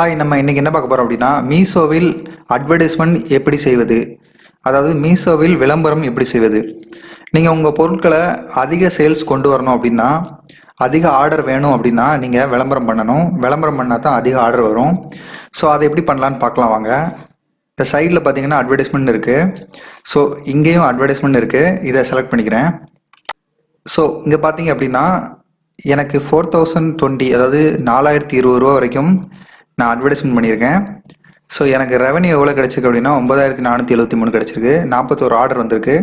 Hi, நம்ம இன்றைக்கி என்ன பார்க்க போகிறோம் அப்படின்னா, மீஷோவில் அட்வர்டைஸ்மெண்ட் எப்படி செய்வது, அதாவது மீஷோவில் விளம்பரம் எப்படி செய்வது. நீங்கள் உங்கள் பொருட்களை அதிக சேல்ஸ் கொண்டு வரணும் அப்படின்னா, அதிக ஆர்டர் வேணும் அப்படின்னா நீங்கள் விளம்பரம் பண்ணணும். விளம்பரம் பண்ணால் தான் அதிக ஆர்டர் வரும். ஸோ அதை எப்படி பண்ணலான்னு பார்க்கலாம் வாங்க. இந்த சைடில் பார்த்தீங்கன்னா அட்வர்டைஸ்மெண்ட் இருக்குது. ஸோ இங்கேயும் அட்வர்டைஸ்மெண்ட் இருக்குது. இதை செலக்ட் பண்ணிக்கிறேன். ஸோ இங்கே பார்த்தீங்க அப்படின்னா எனக்கு 4020, அதாவது 4020 ரூபா வரைக்கும் நான் அட்வர்டைஸ்மெண்ட் பண்ணியிருக்கேன். ஸோ எனக்கு ரெவன்யூ எவ்வளோ கிடச்சிருக்கு அப்படின்னா 9473 கிடச்சிருக்கு. 41 ஆர்டர் வந்திருக்கு.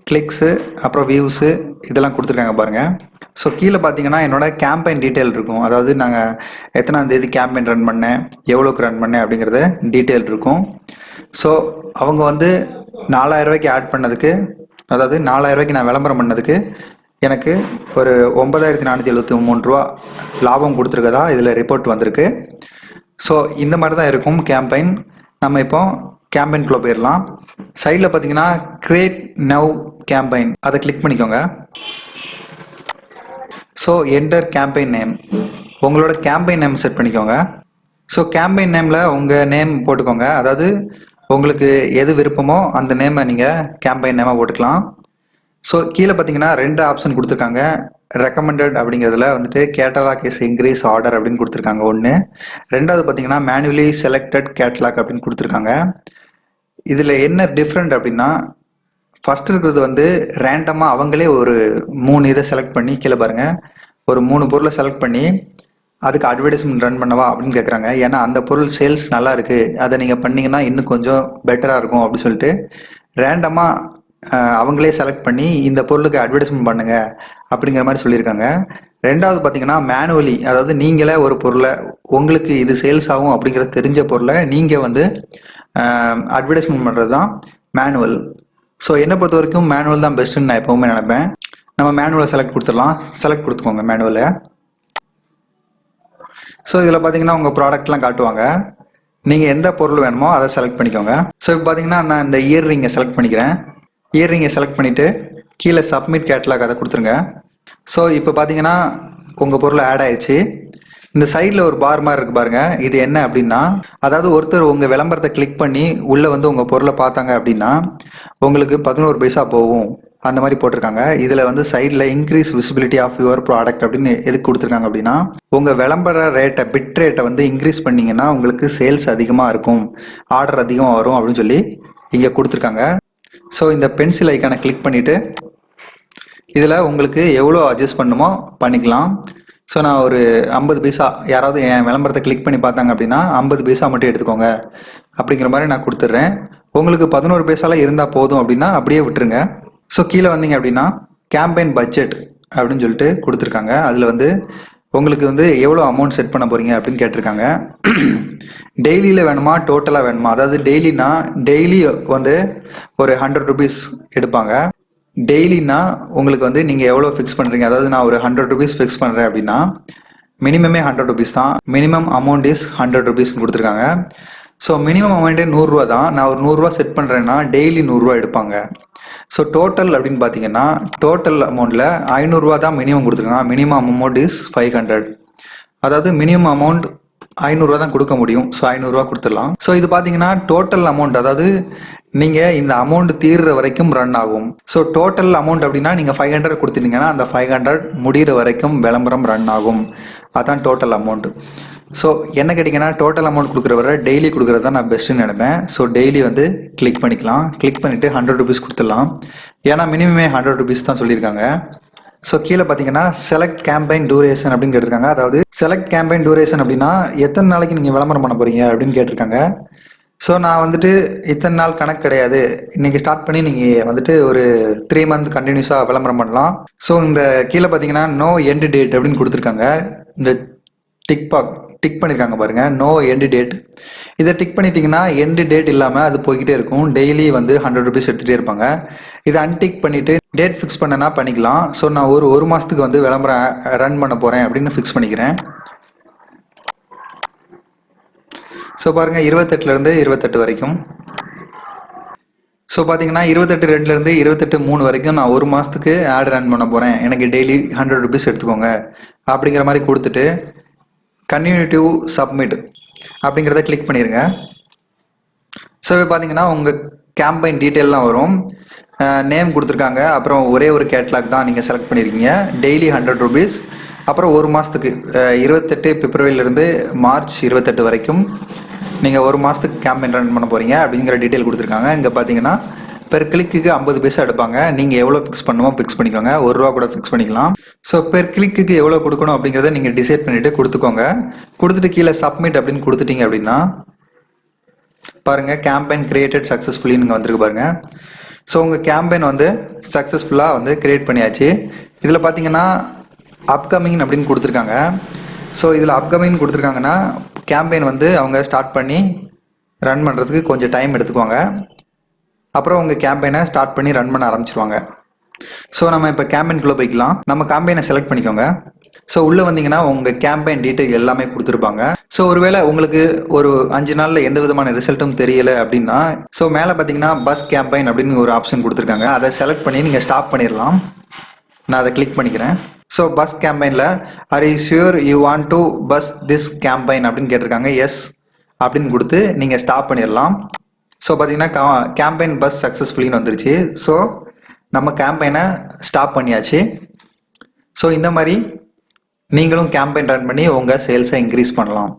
கிளிக்ஸு, அப்புறம் வியூஸு இதெல்லாம் கொடுத்துருக்காங்க பாருங்கள். ஸோ கீழே பார்த்தீங்கன்னா என்னோட கேம்பெயின் டீட்டெயில் இருக்கும். அதாவது நாங்கள் எத்தனாம் தேதி கேம்பெயின் ரன் பண்ணேன், எவ்வளோக்கு ரன் பண்ணேன் அப்படிங்கிறது டீட்டெயில் இருக்கும். ஸோ அவங்க வந்து 4000 ரூபாய்க்கு ஆட் பண்ணதுக்கு, அதாவது 4000 ரூபாய்க்கு நான் விளம்பரம் பண்ணதுக்கு எனக்கு ஒரு 9473 ரூபா லாபம் கொடுத்துருக்கதா இதில் ரிப்போர்ட் வந்திருக்கு. ஸோ இந்த மாதிரி தான் இருக்கும் கேம்பெயின். நம்ம இப்போ கேம்பெயின்குள்ளே போயிடலாம். சைடில் பார்த்தீங்கன்னா கிரியேட் நவ் கேம்பெயின், அதை கிளிக் பண்ணிக்கோங்க. ஸோ என்டர் கேம்பெயின் நேம், உங்களோட கேம்பெயின் நேம் செட் பண்ணிக்கோங்க. ஸோ கேம்பெயின் நேமில் உங்கள் நேம் போட்டுக்கோங்க. அதாவது உங்களுக்கு எது விருப்பமோ அந்த நேமை நீங்கள் கேம்பெயின் நேமாக போட்டுக்கலாம். ஸோ கீழே பார்த்தீங்கன்னா 2 ஆப்ஷன் கொடுத்துருக்காங்க. ரெக்கமெண்டட் அப்படிங்கிறதுல வந்துட்டு கேட்டலாக் இஸ் இன்க்ரீஸ் ஆர்டர் அப்படின்னு கொடுத்துருக்காங்க ஒன்று. ரெண்டாவது பார்த்தீங்கன்னா மேனுவலி செலக்டட் கேட்டலாக் அப்படின்னு கொடுத்துருக்காங்க. இதில் என்ன டிஃப்ரெண்ட் அப்படின்னா, ஃபஸ்ட் இருக்கிறது வந்து ரேண்டமாக அவங்களே ஒரு 3 இதை செலக்ட் பண்ணி, கீழே பாருங்கள், ஒரு 3 பொருளை செலக்ட் பண்ணி அதுக்கு அட்வர்டைஸ்மெண்ட் ரன் பண்ணவா அப்படின்னு கேட்குறாங்க. ஏன்னா அந்த பொருள் சேல்ஸ் நல்லா இருக்குது, அதை நீங்கள் பண்ணிங்கன்னா இன்னும் கொஞ்சம் பெட்டராக இருக்கும் அப்படின்னு சொல்லிட்டு ரேண்டமாக அவங்களே செலக்ட் பண்ணி இந்த பொருளுக்கு அட்வர்டைஸ்மெண்ட் பண்ணுங்கள் அப்படிங்கிற மாதிரி சொல்லியிருக்காங்க. ரெண்டாவது பார்த்தீங்கன்னா மேனுவலி, அதாவது நீங்களே ஒரு பொருளை உங்களுக்கு இது சேல்ஸ் ஆகும் அப்படிங்கிற தெரிஞ்ச பொருளை நீங்கள் வந்து அட்வர்டைஸ்மெண்ட் பண்ணுறது தான் மேனுவல். ஸோ என்னை பொறுத்த வரைக்கும் மேனுவல் தான் பெஸ்ட்டுன்னு நான் எப்போவுமே நினைப்பேன். நம்ம மேனுவலை செலக்ட் கொடுத்துடலாம். செலக்ட் கொடுத்துக்கோங்க மேனுவலை. ஸோ இதில் பார்த்தீங்கன்னா உங்கள் ப்ராடக்ட்லாம் காட்டுவாங்க. நீங்கள் எந்த பொருள் வேணுமோ அதை செலக்ட் பண்ணிக்கோங்க. ஸோ இப்போ பார்த்தீங்கன்னா நான் இந்த இயர்ரிங்கை செலக்ட் பண்ணிக்கிறேன். இயர்ரிங்கை செலக்ட் பண்ணிவிட்டு கீழே சப்மிட் கேட்டலாக் அதை கொடுத்துருங்க. ஸோ இப்போ பார்த்தீங்கன்னா உங்கள் பொருள் ஆட் ஆயிடுச்சு. இந்த சைடில் ஒரு பார் மாதிரி இருக்குது பாருங்கள், இது என்ன அப்படின்னா, அதாவது ஒருத்தர் உங்கள் விளம்பரத்தை கிளிக் பண்ணி உள்ளே வந்து உங்கள் பொருளை பார்த்தாங்க அப்படின்னா உங்களுக்கு 11 பைசா போகும், அந்த மாதிரி போட்டிருக்காங்க. இதில் வந்து சைடில் increase visibility of your product அப்படின்னு எதுக்கு கொடுத்துருக்காங்க அப்படின்னா, உங்கள் விளம்பர ரேட்டை, பிட் ரேட்டை வந்து இன்க்ரீஸ் பண்ணிங்கன்னா உங்களுக்கு சேல்ஸ் அதிகமாக இருக்கும், ஆர்டர் அதிகமாக வரும் அப்படின்னு சொல்லி இங்கே கொடுத்துருக்காங்க. ஸோ இந்த பென்சில் ஐக்கானை கிளிக் பண்ணிவிட்டு இதில் உங்களுக்கு எவ்வளோ அட்ஜஸ்ட் பண்ணுமோ பண்ணிக்கலாம். ஸோ நான் ஒரு 50 பைசா, யாராவது என் விளம்பரத்தை கிளிக் பண்ணி பார்த்தாங்க அப்படின்னா 50 பைசா மட்டும் எடுத்துக்கோங்க அப்படிங்கிற மாதிரி நான் கொடுத்துட்றேன். உங்களுக்கு 11 பைசாலாம் இருந்தால் போதும் அப்படின்னா அப்படியே விட்டுருங்க. ஸோ கீழே வந்தீங்க அப்படின்னா கேம்பெயின் பட்ஜெட் அப்படின்னு சொல்லிட்டு கொடுத்துருக்காங்க. அதில் வந்து உங்களுக்கு வந்து எவ்வளோ அமௌண்ட் செட் பண்ண போகிறீங்க அப்படின்னு கேட்டிருக்காங்க. டெய்லியில் வேணுமா டோட்டலாக வேணுமா, அதாவது டெய்லினா டெய்லி வந்து ஒரு 100 ருபீஸ் எடுப்பாங்க. டெய்லினா உங்களுக்கு வந்து நீங்கள் எவ்வளோ ஃபிக்ஸ் பண்ணுறீங்க, அதாவது நான் ஒரு 100 ருபீஸ் ஃபிக்ஸ் பண்ணுறேன் அப்படின்னா மினிமமே 100 ருபீஸ் தான். மினிமம் அமௌண்ட் இஸ் 100 ருபீஸ்னு கொடுத்துருக்காங்க. ஸோ மினிமம் அமௌண்ட்டே 100 ரூபா தான். நான் ஒரு 100 ரூபா செட் பண்ணுறேன்னா டெய்லி 100 ரூபா எடுப்பாங்க. ஸோ டோட்டல் அப்படின்னு பார்த்தீங்கன்னா டோட்டல் அமௌண்ட்டில் 500 ரூபா தான் மினிமம் கொடுத்துருக்காங்க. மினிமம் அமௌண்ட் இஸ் 500, அதாவது மினிமம் அமௌண்ட் 500 ரூபா தான் கொடுக்க முடியும். ஸோ 500 ரூபா கொடுத்துடலாம். ஸோ இது பார்த்தீங்கன்னா டோட்டல் அமௌண்ட், அதாவது நீங்கள் இந்த அமௌண்ட் தீர்ற வரைக்கும் ரன் ஆகும். ஸோ டோட்டல் அமௌண்ட் அப்படின்னா நீங்கள் 500 கொடுத்துட்டீங்கன்னா அந்த 500 முடிகிற வரைக்கும் விளம்பரம் ரன் ஆகும். அதான் டோட்டல் அமௌண்ட். ஸோ என்ன கேட்டிங்கன்னா டோட்டல் அமௌண்ட் கொடுக்குறவரை டெய்லி கொடுக்குறது தான் நான் பெஸ்ட்டுன்னு நினைப்பேன். ஸோ டெய்லி வந்து கிளிக் பண்ணிக்கலாம். கிளிக் பண்ணிவிட்டு 100 ருபீஸ் கொடுத்துடலாம். ஏன்னா மினிமமே 100 ருபீஸ் தான் சொல்லியிருக்காங்க. ஸோ கீழே பார்த்தீங்கன்னா செலக்ட் கேம்பெயின் டூரேஷன் அப்படின்னு கேட்டிருக்காங்க. அதாவது செலக்ட் கேம்பெயின் டூரேஷன் அப்படின்னா எத்தனை நாளைக்கு நீங்கள் விளம்பரம் பண்ண போகிறீங்க அப்படின்னு கேட்டிருக்காங்க. ஸோ நான் வந்துட்டு இத்தனை நாள் கணக்கு கிடையாது, இன்றைக்கி ஸ்டார்ட் பண்ணி நீங்கள் வந்துட்டு ஒரு 3 மந்த் கண்டினியூஸாக விளம்பரம் பண்ணலாம். ஸோ இந்த கீழே பார்த்தீங்கன்னா நோ எண்ட் டேட் அப்படின்னு கொடுத்துருக்காங்க. இந்த டிக் பண்ணியிருக்காங்க பாருங்கள், நோ எண்டு டேட். இதை டிக் பண்ணிட்டீங்கன்னா எண்டு டேட் இல்லாமல் அது போய்கிட்டே இருக்கும். டெய்லி வந்து 100 ருபீஸ் எடுத்துகிட்டே இருப்பாங்க. இதை அன்டிக் பண்ணிவிட்டு டேட் ஃபிக்ஸ் பண்ணனா பண்ணிக்கலாம். ஸோ நான் ஒரு மாதத்துக்கு வந்து விளம்பரம் ரன் பண்ண போகிறேன் அப்படின்னு ஃபிக்ஸ் பண்ணிக்கிறேன். ஸோ பாருங்கள் 28லேருந்து 28 வரைக்கும். ஸோ பார்த்தீங்கன்னா 28/2லேருந்து 28/3 வரைக்கும் நான் ஒரு மாதத்துக்கு ஆட் ரன் பண்ண போகிறேன், எனக்கு டெய்லி 100 ருபீஸ் எடுத்துக்கோங்க அப்படிங்கிற மாதிரி கொடுத்துட்டு கன்டினியூ டு சப்மிட் அப்படிங்கிறத கிளிக் பண்ணிடுங்க. ஸோ இப்போ பார்த்தீங்கன்னா உங்கள் கேம்பெயின் டீட்டெயிலாம் வரும். நேம் கொடுத்துருக்காங்க. அப்புறம் ஒரே ஒரு கேட்லாக் தான் நீங்கள் செலக்ட் பண்ணியிருக்கீங்க. Daily 100 rupees. அப்புறம் ஒரு மாதத்துக்கு 28 பிப்ரவரியிலேருந்து மார்ச் 28 வரைக்கும் நீங்கள் ஒரு மாதத்துக்கு கேம்பெயின் ரன் பண்ண போகிறீங்க அப்படிங்கிற டீட்டெயில் கொடுத்துருக்காங்க. இங்கே பார்த்தீங்கன்னா பெர் கிளிக்கு 50 பைசா எடுப்பாங்க. நீங்கள் எவ்வளோ ஃபிக்ஸ் பண்ணுமோ ஃபிக்ஸ் பண்ணிக்கோங்க. ₹1 கூட ஃபிக்ஸ் பண்ணிக்கலாம். ஸோ பெர் கிளிக்கு எவ்வளோ கொடுக்கணும் அப்படிங்கிறத நீங்கள் டிசைட் பண்ணிவிட்டு கொடுத்துக்கோங்க. கொடுத்துட்டு கீழே சப்மிட் அப்படின்னு கொடுத்துட்டீங்க அப்படின்னா பாருங்கள் கேம்பெயின் கிரியேட்டட் சக்ஸஸ்ஃபுல்லி நீங்கள் வந்திருக்கு பாருங்கள். ஸோ உங்கள் கேம்பெயின் வந்து சக்ஸஸ்ஃபுல்லாக வந்து கிரியேட் பண்ணியாச்சு. இதில் பார்த்தீங்கன்னா அப்கமிங் அப்படின்னு கொடுத்துருக்காங்க. ஸோ இதில் அப்கமிங் கொடுத்துருக்காங்கன்னா கேம்பெயின் வந்து அவங்க ஸ்டார்ட் பண்ணி ரன் பண்ணுறதுக்கு கொஞ்சம் டைம் எடுத்துக்குவாங்க. அப்புறம் உங்கள் கேம்பெயினை ஸ்டார்ட் பண்ணி ரன் பண்ண ஆரம்பிச்சிருவாங்க. ஸோ நம்ம இப்போ கேம்பெயின்குள்ளே போய்க்கலாம். நம்ம கேம்பெயினை செலக்ட் பண்ணிக்கோங்க. ஸோ உள்ளே வந்தீங்கன்னா உங்கள் கேம்பெயின் டீட்டெயில் எல்லாமே கொடுத்துருப்பாங்க. ஸோ ஒருவேளை உங்களுக்கு ஒரு 5 நாளில் எந்த விதமான ரிசல்ட்டும் தெரியலை அப்படின்னா ஸோ மேலே பார்த்தீங்கன்னா பஸ் கேம்பெயின் அப்படின்னு ஒரு ஆப்ஷன் கொடுத்துருக்காங்க. அதை செலக்ட் பண்ணி நீங்கள் ஸ்டாப் பண்ணிடலாம். நான் அதை கிளிக் பண்ணிக்கிறேன். ஸோ பஸ் கேம்பெயினில் are you sure you want to push this campaign அப்படின்னு கேட்டிருக்காங்க. எஸ் அப்படின்னு கொடுத்து நீங்கள் ஸ்டாப் பண்ணிடலாம். ஸோ பார்த்தீங்கன்னா கேம்பெயின் பஸ் சக்ஸஸ்ஃபுல்லின்னு வந்துருச்சு. ஸோ நம்ம கேம்பெயினை ஸ்டாப் பண்ணியாச்சு. ஸோ இந்த மாதிரி நீங்களும் கேம்பெயின் ரன் பண்ணி உங்கள் சேல்ஸை இன்க்ரீஸ் பண்ணலாம்.